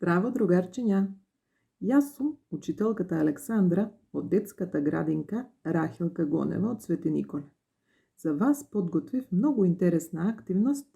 Здраво, другарчиња! Јас сум учителката Александра од детската градинка Рахилка Гонева од Свети Николе. За вас подготвив многу интересна активност,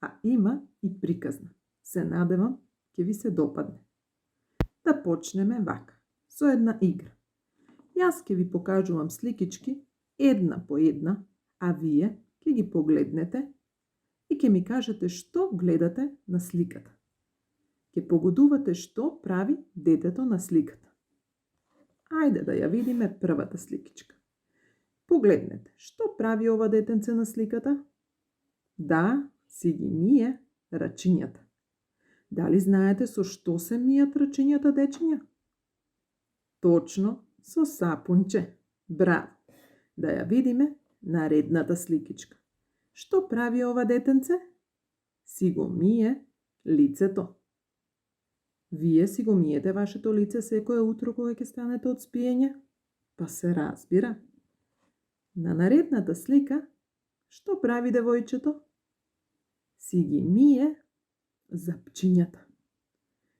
а има и приказна. Се надевам ќе ви се допадне. Да почнеме вака, со една игра. Јас ќе ви покажувам сликички, една по една, а вие ќе ги погледнете и ќе ми кажете што гледате на сликата. Ќе погодувате што прави детето на сликата. Ајде да ја видиме првата сликичка. Погледнете, што прави ова детенце на сликата? Да, си ги мие рачињата. Дали знаете со што се мијат рачињата, дечиња? Точно, со сапунче. Браво! Да ја видиме наредната сликичка. Што прави ова детенце? Си го мие лицето. Вие си го миете вашето лице секое утро кога ќе станете од спиење? Па се разбира. На наредната слика, што прави девојчето? Си ги мие запчињата.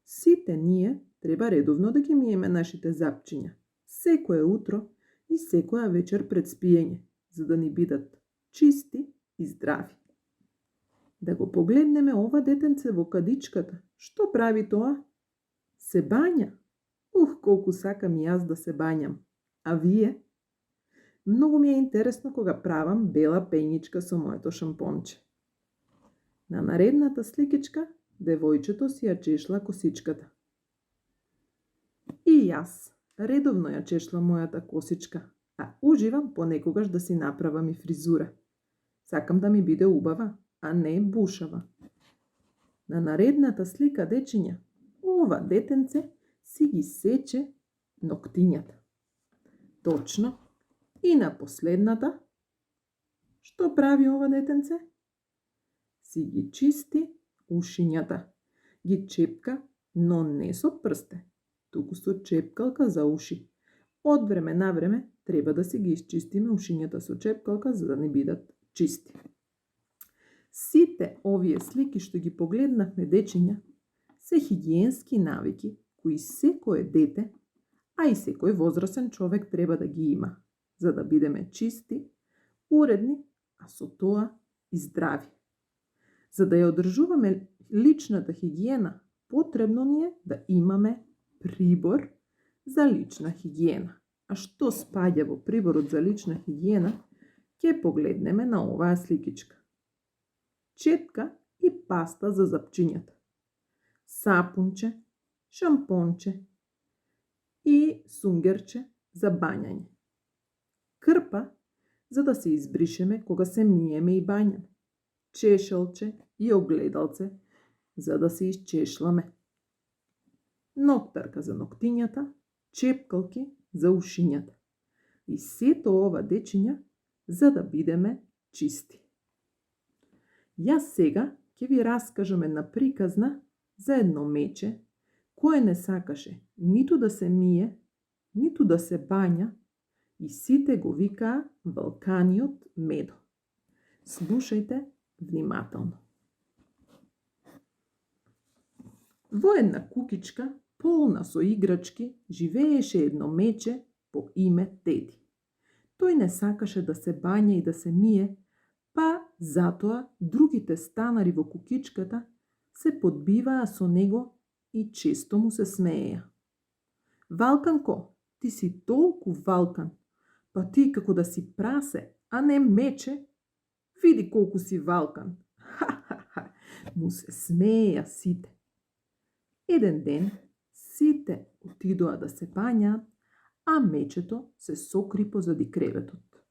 Сите ние треба редовно да ги миеме нашите запчиња, секое утро и секоја вечер пред спиење, за да ни бидат чисти и здрави. Да го погледнеме ова детенце во кадичката. Што прави тоа? Се бања. Колку сакам и јас да се бањам. А вие? Многу ми е интересно кога правам бела пењичка со моето шампонче. На наредната сликичка, девојчето си ја чешла косичката. И јас редовно ја чешлам мојата косичка, а уживам понекогаш да си направам и фризура. Сакам да ми биде убава, а не бушава. На наредната слика, дечиња, ова детенце си ги сече ноктињата. Точно. И на последната, што прави ова детенце? Си ги чисти ушињата. Ги чепка, но не со прсте, туку со чепкалка за уши. Од време на време треба да си ги изчистиме ушињата со чепкалка за да не бидат чисти. Сите овие слики што ги погледнавме, дечиња, се хигиенски навики кои секое дете, а и секој возрасен човек треба да ги има, за да бидеме чисти, уредни, а со тоа и здрави. За да ја одржуваме личната хигиена, потребно ни е да имаме прибор за лична хигиена. А што спаѓа во приборот за лична хигиена, ќе погледнеме на оваа сликичка. Четка и паста за запчињата. Сапунче, шампонче и сунгерче за бањање. Крпа за да се избришеме кога се миеме и бањаме. Чешелче и огледалце за да се исчешламе. Ноктарка за ноктињата, чепкалки за ушињата. И сето ова, дечиња, за да бидеме чисти. Јас сега ќе ви раскажам една приказна за едно мече кое не сакаше ниту да се мие, ниту да се бања и сите го викаа Валканиот Медо. Слушајте внимателно. Во една кукичка, полна со играчки, живееше едно мече по име Теди. Тој не сакаше да се бања и да се мие, па затоа другите станари во кукичката се подбиваа со него и често му се смееја. Валканко, ти си толку валкан, па ти како да си прасе, а не мече, види колку си валкан. Ха-ха-ха, му се смееја сите. Еден ден сите отидоа да се бањаат, а мечето се сокри позади креветот.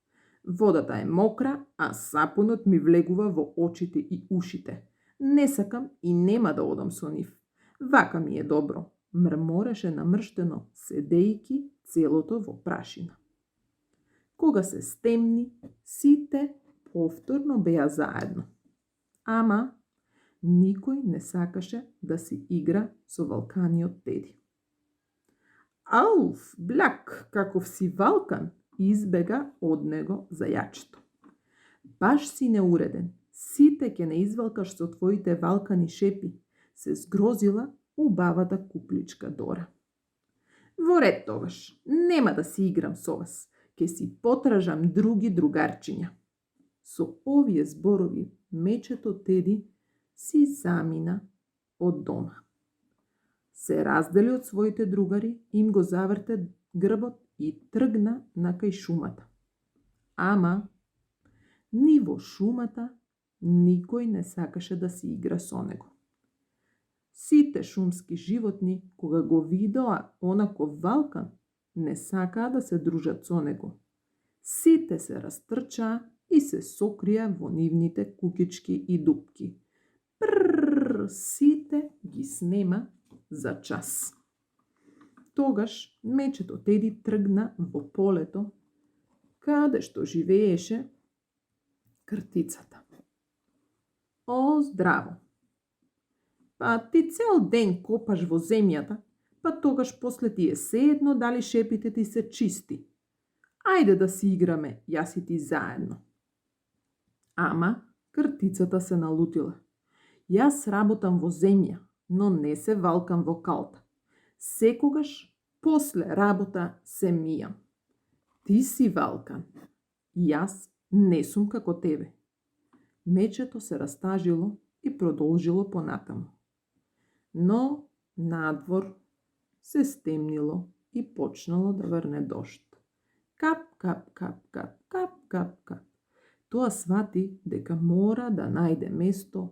Водата е мокра, а сапунот ми влегува во очите и ушите. Не сакам и нема да одам со нив. Вака ми е добро, мрмореше намрштено, седејки целото во прашина. Кога се стемни, сите повторно беа заедно. Ама никој не сакаше да си игра со Валканиот Теди. Ауф, бляк, каков си валкан, избега од него зајачето. Баш си неуреден, сите ќе не извалкаш со твоите валкани шепи, се згрозила убавата кукличка Дора. Во ред тогаш, нема да си играм со вас, ке си потражам други другарчиња. Со овие зборови, мечето Теди си замина од дома. Се раздели од своите другари, им го заврте грбот и тргна на кај шумата. Ама, ни во шумата, никој не сакаше да си игра со него. Сите шумски животни, кога го видоа онаков валкан, не сакаа да се дружат со него. Сите се растрчаа и се сокрија во нивните кукички и дупки. Прррр, сите ги снема за час. Тогаш мечето Теди тргна во полето, каде што живееше кртицата. О, здраво! Па ти цел ден копаш во земјата, па тогаш после ти е седно дали шепите ти се чисти. Ајде да си играме, јас и ти заедно. Ама кртицата се налутила. Јас работам во земја, но не се валкам во калта. Секогаш после работа се мијам. Ти си валкан. Јас не сум како тебе. Мечето се растажило и продолжило понатаму. Но надвор се стемнило и почнало да врне дожд. Кап, кап, кап, кап, кап, кап, кап. Тоа свати дека мора да најде место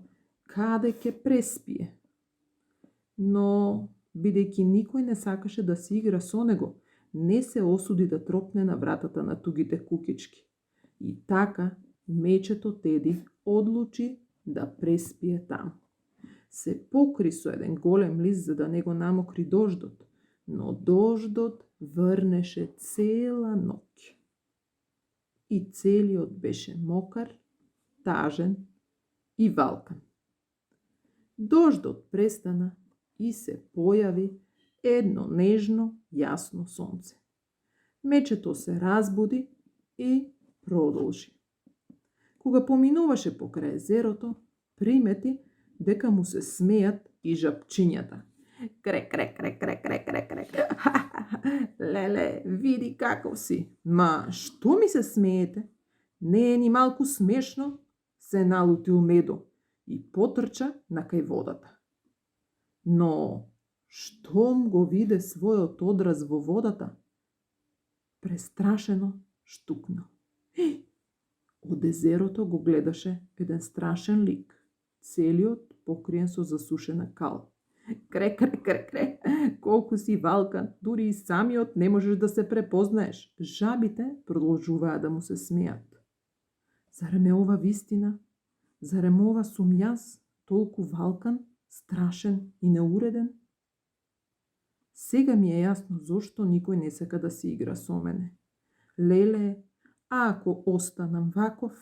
каде ќе преспие. Но, бидејќи никој не сакаше да си игра со него, не се осуди да тропне на вратата на тугите кукички. И така, мечето Теди одлучи да преспие таму. Се покри со еден голем лист за да не го намокри дождот, но дождот врнеше цела ноќ. И целиот беше мокар, тажен и валкан. Дождот престана и се појави едно нежно, јасно сонце. Мечето се разбуди и продолжи. Кога поминуваше покрај езерото, примети дека му се смеат и жабчињата. Крек, крек, крек, крек, крек, крек, крек. Леле, види каков си. Ма, што ми се смеете? Не е ни малку смешно? Се налутил Медо и потрча на кај водата. Но, штом го виде својот одраз во водата, престрашено штукнал. Од езерото го гледаше еден страшен лик, целиот покриен со засушена кал. Крек, крек, крек, крек, колку си валкан, дури и самиот не можеш да се препознаеш. Жабите продолжуваа да му се смеат. Зарем е ова вистина? Зарем ова сум јас, толку валкан, страшен и неуреден? Сега ми е јасно зошто никој не сака да се игра со мене. Леле, а ако останам ваков,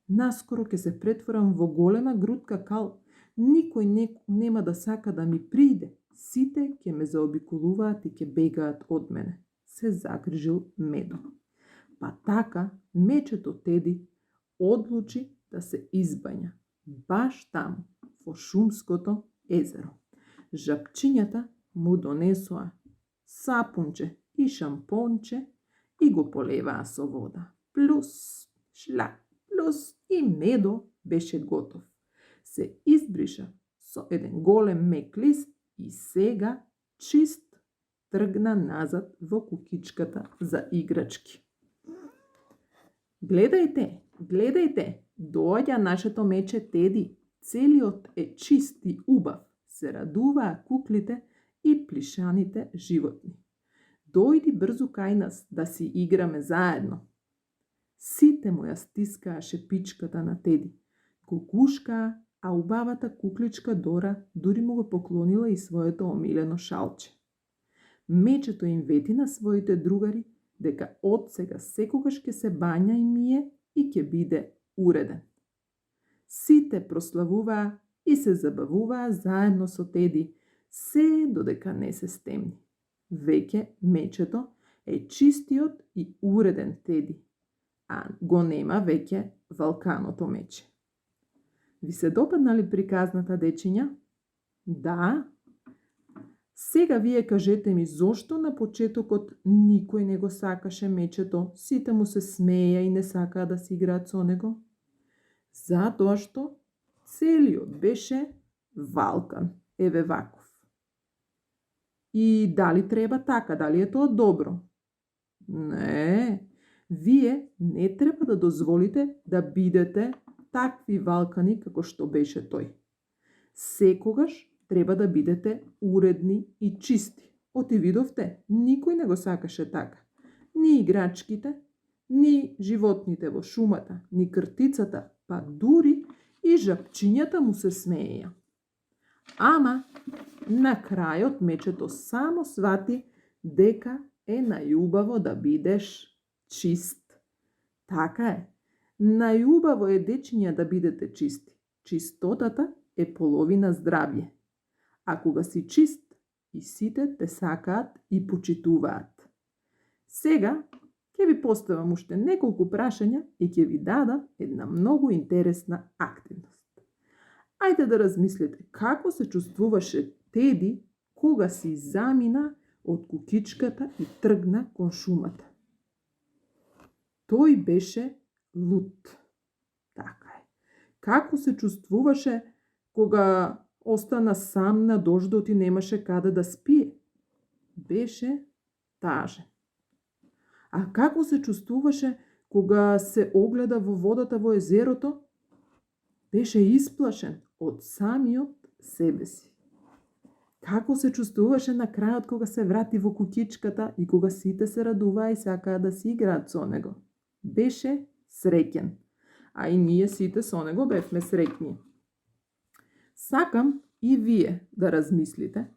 наскоро ќе се претворам во голема грудка кал. Никој нема да сака да ми приде. Сите ќе ме заобиколуваат и ќе бегаат од мене. Се загрижил Медо. Па така, мечето Теди одлучи да се избања. Баш таму, во шумското езеро. Жабчињата му донесоа сапунче и шампонче и го полеваа со вода. Плюс, шлак, плюс и Медо беше готов. Се избриша со еден голем мек лист и сега чист тргна назад во кукичката за играчки. Гледајте, гледајте, доаѓа нашето мече Теди. Целиот е чист и убав. Се радуваа куклите и плишаните животни. Дојди брзо кај нас да си играме заедно. Сите му ја стискаа шепичката на Теди. Кукушкаа, а убавата кукличка Дора дури му го поклонила и своето омилено шалче. Мечето им вети на своите другари дека од сега секогаш ќе се бања и мие и ќе биде уреден. Сите прославуваа и се забавуваа заедно со Теди, се додека не се стемни. Веќе мечето е чистиот и уреден Теди, а го нема веќе валканото мече. Ви се допадна ли приказната, дечиња? Да, Сега вие кажете ми зошто на почетокот никој не го сакаше мечето, сите му се смеја и не сакаа да си играат со него? Затоа што целиот беше валкан, еве ваков. И дали треба така, дали е тоа добро? Не, вие не треба да дозволите да бидете такви валкани како што беше тој. Секогаш треба да бидете уредни и чисти. Оти видовте, никој не го сакаше така. Ни играчките, ни животните во шумата, ни кртицата, па дури и жабчињата му се смееја. Ама, на крајот мечето само свати дека е најубаво да бидеш чист. Така е. Најубаво е дечиња да бидете чисти. Чистотата е половина здравје. А кога си чист, и сите те сакаат и почитуваат. Сега, ќе ви поставам уште неколку прашања и ќе ви дадам една многу интересна активност. Ајде да размислите како се чувствуваше Теди кога си замина од кукичката и тргна кон шумата. Тој беше лут. Така е. Како се чувствуваше кога остана сам на дождот и немаше каде да спие? Беше тажен. А како се чувствуваше кога се огледа во водата во езерото? Беше исплашен од самиот себе си. Како се чувствуваше на крајот кога се врати во кукичката и кога сите се радуваа и сакаа да си играат со него? Беше среќен. А и ние сите со него бевме среќни. Сакам и вие да размислите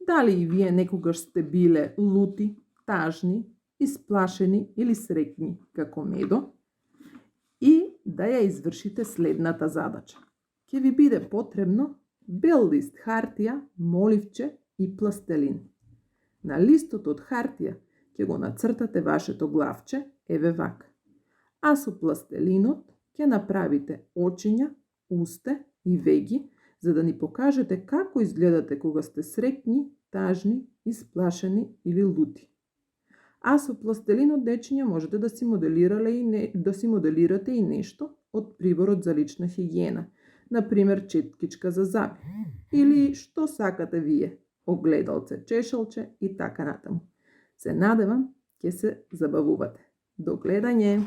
дали и вие некогаш сте биле лути, тажни, исплашени или среќни како Медо и да ја извршите следната задача. Ќе ви биде потребно бел лист хартија, моливче и пластелин. На листот од хартија ќе го нацртате вашето главче, еве вака. А со пластелинот ќе направите очиња, усте и веги, за да ни покажете како изгледате кога сте среќни, тажни, исплашени или лути. А со пластелинот дечиња можете да си моделирате и нешто од приборот за лична хигиена, например четкичка за заби, или што сакате вие, огледалце, чешалче и така натаму. Се надевам ќе се забавувате. До гледање!